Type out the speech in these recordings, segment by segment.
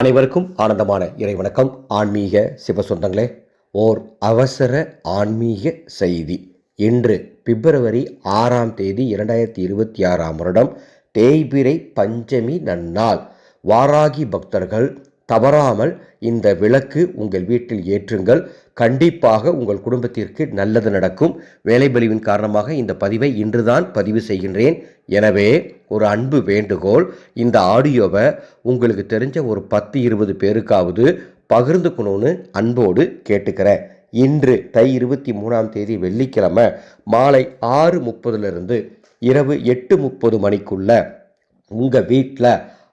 அனைவருக்கும் ஆனந்தமான இறைவணக்கம். ஆன்மீக சிவசொந்தங்களே, ஓர் அவசர ஆன்மீக செய்தி. இன்று பிப்ரவரி 6ஆம் தேதி 2026ஆம் வருடம் தேய்பிறை பஞ்சமி நன்னாள். வாராகி பக்தர்கள் தவறாமல் இந்த விளக்கு உங்கள் வீட்டில் ஏற்றுங்கள். கண்டிப்பாக உங்கள் குடும்பத்திற்கு நல்லது நடக்கும். வேலைபளுவின் காரணமாக இந்த பதிவை இன்றுதான் பதிவு செய்கின்றேன். எனவே ஒரு அன்பு வேண்டுகோள், இந்த ஆடியோவை உங்களுக்கு தெரிஞ்ச ஒரு 10-20 பேருக்காவது பகிர்ந்துக்கணும்னு அன்போடு கேட்டுக்கிறேன். இன்று தை 23ஆம் தேதி வெள்ளிக்கிழமை மாலை 6:30 இரவு 8:30 மணிக்குள்ள உங்கள் வீட்டில்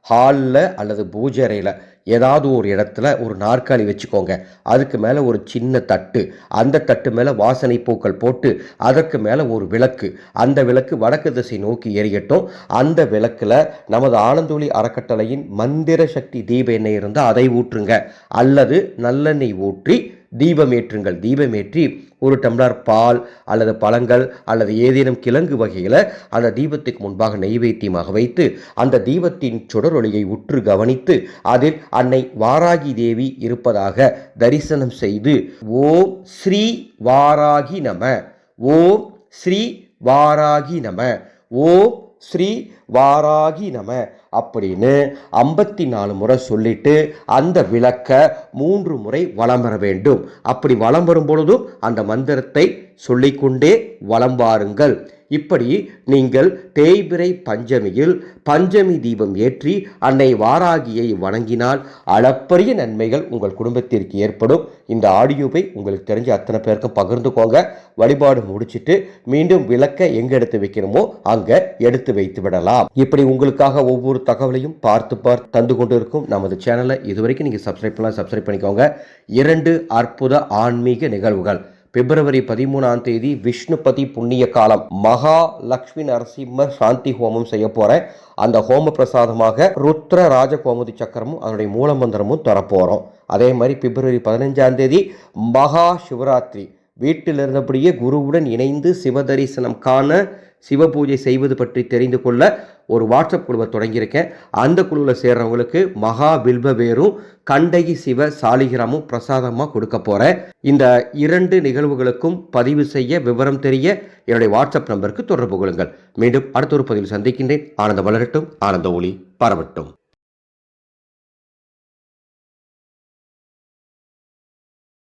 ஹாலில் அல்லது பூஜை அறையில் ஏதாவது ஒரு இடத்துல ஒரு நாற்காலி வச்சுக்கோங்க. அதுக்கு மேலே ஒரு சின்ன தட்டு, அந்த தட்டு மேலே வாசனை பூக்கள் போட்டு அதற்கு மேலே ஒரு விளக்கு, அந்த விளக்கு வடக்கு திசை நோக்கி எரியட்டும். அந்த விளக்கில் நமது ஆனந்தொளி அறக்கட்டளையின் மந்திர சக்தி தீப எண்ணெய் இருந்தால் அதை ஊற்றுங்க, அல்லது நல்லெண்ணெய் ஊற்றி தீபம் ஏற்றுங்கள். தீபம் ஏற்றி ஒரு டம்ளர் பால் அல்லது பழங்கள் அல்லது ஏதேனும் கிழங்கு வகையில் அந்த தீபத்துக்கு முன்பாக நெய்வேத்தியமாக வைத்து அந்த தீபத்தின் சுடரொளியை உற்று கவனித்து அதில் அன்னை வாராகி தேவி இருப்பதாக தரிசனம் செய்து ஓம் ஸ்ரீ வாராகி நம, ஓம் ஸ்ரீ வாராகி நம, ஓம் ஸ்ரீ வாராகி நம அப்படின்னு 54 முறை சொல்லிட்டு அந்த விளக்க 3 முறை வலம் வர வேண்டும். அப்படி வலம் வரும் பொழுதும் அந்த மந்திரத்தை சொல்லிக்கொண்டே வலம் வாருங்கள். இப்படி நீங்கள் தேய்பிறை பஞ்சமியில் பஞ்சமி தீபம் ஏற்றி அன்னை வாராகியை வணங்கினால் அளப்பரிய நன்மைகள் உங்கள் குடும்பத்திற்கு ஏற்படும். இந்த ஆடியோவை உங்களுக்கு தெரிஞ்ச அத்தனை பேருக்கும் பகிர்ந்துக்கோங்க. வழிபாடு முடிச்சுட்டு மீண்டும் விளக்க எங்கே எடுத்து வைக்கணுமோ அங்கே எடுத்து வைத்து விடலாம். இப்படி உங்களுக்காக ஒவ்வொரு தகவலையும் பார்த்து தந்து கொண்டு இருக்கும் நமது சேனலை இதுவரைக்கும் நீங்கள் சப்ஸ்கிரைப் பண்ணலாம், சப்ஸ்கிரைப் பண்ணிக்கோங்க. 2 அற்புத ஆன்மீக நிகழ்வுகள். பிப்ரவரி 13ஆம் தேதி விஷ்ணுபதி புண்ணிய காலம் மகா லக்ஷ்மி நரசிம்மர் சாந்தி ஹோமம் செய்ய போகிறேன். அந்த ஹோம பிரசாதமாக ருத்ர ராஜ கோமுதி சக்கரமும் அதனுடைய மூல மந்திரமும் தரப்போகிறோம். அதே மாதிரி பிப்ரவரி 15ஆம் தேதி மகா சிவராத்திரி. வீட்டில் இருந்தபடியே குருவுடன் இணைந்து சிவ தரிசனம் காண, சிவ பூஜை செய்வது பற்றி தெரிந்து கொள்ள ஒரு வாட்ஸ்அப் குழுவை தொடங்கியிருக்கேன். அந்த குழுவில் சேர்றவங்களுக்கு மகா வில்வ வேரும் கண்டகி சிவ சாலிகிராமும் பிரசாதமாக கொடுக்க போகிறேன். இந்த 2 நிகழ்வுகளுக்கும் பதிவு செய்ய, விவரம் தெரிய என்னுடைய வாட்ஸ்அப் நம்பருக்கு தொடர்பு கொள்ளுங்கள். மீண்டும் அடுத்த ஒரு பதிவில் சந்திக்கின்றேன். ஆனந்த வளரட்டும், ஆனந்த ஒளி பரவட்டும்.